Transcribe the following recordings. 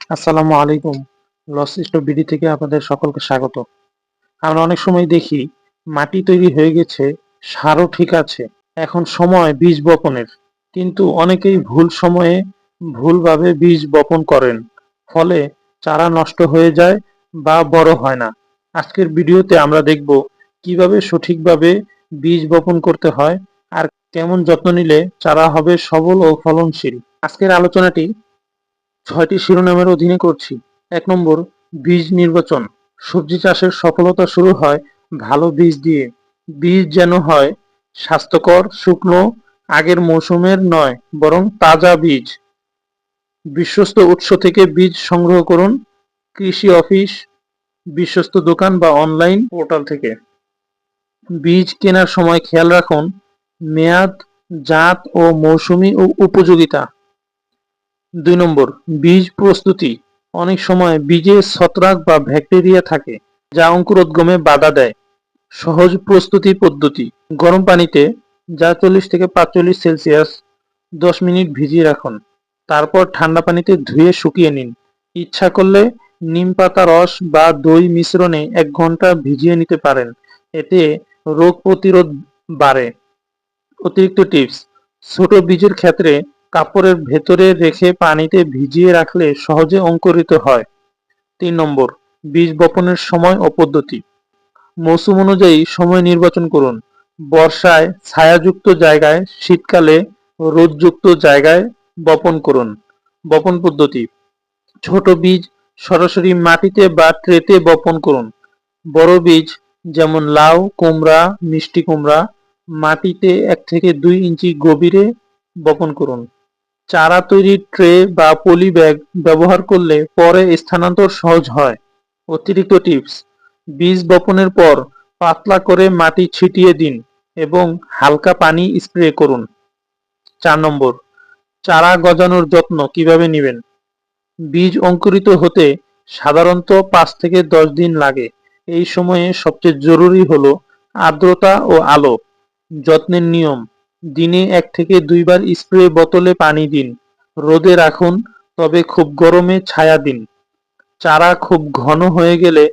আসসালামু আলাইকুম। Loss stop BD থেকে আপনাদের সকলকে স্বাগত। আমরা অনেক সময় দেখি মাটি তৈরি হয়ে গেছে, সারও ঠিক আছে, এখন সময় বীজ বপনের। কিন্তু অনেকেই ভুল সময়ে ভুলভাবে বীজ বপন করেন, ফলে চারা নষ্ট হয়ে যায় বা বড় হয় না। আজকের ভিডিওতে আমরা দেখব কিভাবে সঠিকভাবে বীজ বপন করতে হয় আর কেমন যত্ন নিলে চারা হবে সবল ও ফলনশীল। আজকের আলোচনাটি ৬টি শিরোনামের অধীনে করছি। ১ নম্বর, বীজ নির্বাচন। সবজি চাষের সফলতা শুরু হয় ভালো বীজ দিয়ে। বীজ যেন হয় স্বাস্থ্যকর, শুকনো, আগের মৌসুমের নয় বরং তাজা বীজ। বিশ্বস্ত উৎস থেকে বীজ সংগ্রহ করুন, কৃষি অফিস, বিশ্বস্ত দোকান বা অনলাইন পোর্টাল থেকে। বীজ কেনার সময় খেয়াল রাখুন মেয়াদ, জাত ও মৌসুমি উপযোগিতা। ২ নম্বর, বীজ প্রস্তুতি। অনেক সময় বীজে ছত্রাক বা ব্যাকটেরিয়া থাকে যা অঙ্কুরোদ্গমে বাধা দেয়। সহজ প্রস্তুতি পদ্ধতি: গরম পানিতে যা 40 থেকে 45 সেলসিয়াস 10 মিনিট ভিজিয়ে রাখুন। তারপর ঠান্ডা পানিতে ধুয়ে শুকিয়ে নিন। ইচ্ছা করলে নিম পাতা রস বা দই মিশ্রণে 1 ঘন্টা ভিজিয়ে নিতে পারেন। এতে রোগ প্রতিরোধ বাড়ে। অতিরিক্ত টিপস: ছোট বীজের ক্ষেত্রে কাপড়ের ভেতরে রেখে পানিতে ভিজিয়ে রাখলে সহজে অঙ্কুরিত হয়। ৩ নম্বর, বীজ বপনের সময় ও পদ্ধতি। মৌসুম অনুযায়ী সময় নির্বাচন করুন। বর্ষায় ছায়াযুক্ত জায়গায়, শীতকালে রোদযুক্ত জায়গায় বপন করুন। বপন পদ্ধতি: ছোট বীজ সরাসরি মাটিতে বা ট্রেতে বপন করুন। বড় বীজ যেমন লাউ, কুমড়া, মিষ্টি কুমড়া মাটিতে 1 থেকে 2 ইঞ্চি গভীরে বপন করুন। চারা তৈরির ট্রে বা পলি ব্যাগ ব্যবহার করলে পরে স্থানান্তর সহজ হয়। অতিরিক্ত টিপস: বীজ বপনের পর পাতলা করে মাটি ছিটিয়ে দিন এবং হালকা পানি স্প্রে করুন। ৪ নম্বর, চারা গজানোর যত্ন কিভাবে নেবেন। বীজ অঙ্কুরিত হতে সাধারণত 5 থেকে 10 দিন লাগে। এই সময়ে সবচেয়ে জরুরি হলো আর্দ্রতা ও আলো। যত্নের নিয়ম: দিনে 1 থেকে 2 বার স্প্রে বোতলে পানি দিন। রোদে রাখুন, তবে খুব গরমে ছায়া দিন। চারা খুব ঘন হয়ে গেলে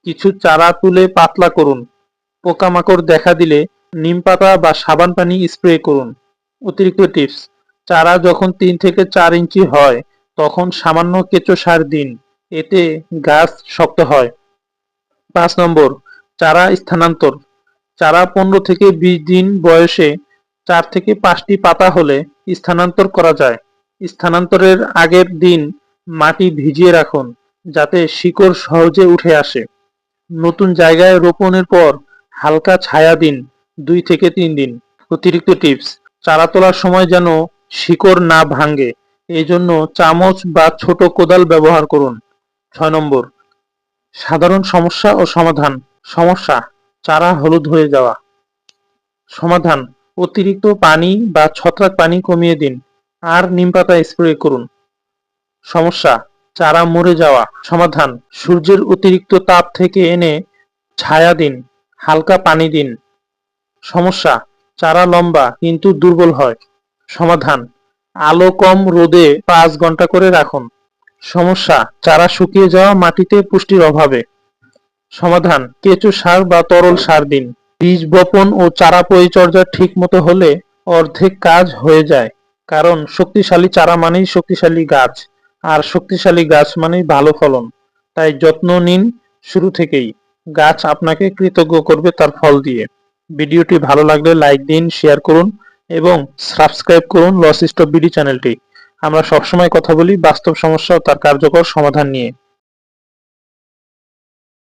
কিছু চারা তুলে পাতলা করুন। পোকামাকড় দেখা দিলে নিম পাতা বা সাবান পানি স্প্রে করুন। অতিরিক্ত টিপস: চারা যখন 3 থেকে 4 ইঞ্চি হয় তখন সামান্য কেঁচো সার দিন, এতে গাছ শক্ত হয়। ৫ নম্বর, চারা স্থানান্তর। চারা 15 থেকে 20 দিন বয়সে 4 থেকে 5টি পাতা হলে স্থানান্তর করা যায়। স্থানান্তরের আগের দিন মাটি ভিজিয়ে রাখুন যাতে শিকড় সহজে উঠে আসে। নতুন জায়গায় রোপণের পর হালকা ছায়া দিন 2 থেকে 3 দিন। অতিরিক্ত টিপস: চারা তোলার সময় যেন শিকড় না ভাঙে, এজন্য চামচ বা ছোট কোদাল ব্যবহার করুন। ৬ নম্বর, সাধারণ সমস্যা ও সমাধান। সমস্যা: চারা হলুদ হয়ে যাওয়া। সমাধান: অতিরিক্ত পানি বা ছত্রাক পানি কমিয়ে দিন আর নিমপাতা স্প্রে করুন। সমস্যা: চারা মরে যাওয়া। সমাধান: সূর্যের অতিরিক্ত তাপ থেকে এনে ছায়া দিন, হালকা পানি দিন। সমস্যা: চারা লম্বা কিন্তু দুর্বল হয়। সমাধান: আলো কম রোদে 5 ঘন্টা করে রাখুন। সমস্যা: চারা শুকিয়ে যাওয়া মাটিতে পুষ্টির অভাবে। সমাধান: কেঁচো সার বা তরল সার দিন। বীজ বপন ও চারা পরিচর্যা ঠিক মতো হলে অর্ধেক কাজ হয়ে যায়, কারণ শক্তিশালী চারা মানেই শক্তিশালী গাছ, আর শক্তিশালী গাছ মানেই ভালো ফলন। তাই যত্ন নিন শুরু থেকেই, গাছ আপনাকে কৃতজ্ঞ করবে তার ফল দিয়ে। ভিডিওটি ভালো লাগলে লাইক দিন, শেয়ার করুন এবং সাবস্ক্রাইব করুন লস স্টপ বিডি চ্যানেলটি। আমরা সবসময় কথা বলি বাস্তব সমস্যা ও তার কার্যকর সমাধান নিয়ে।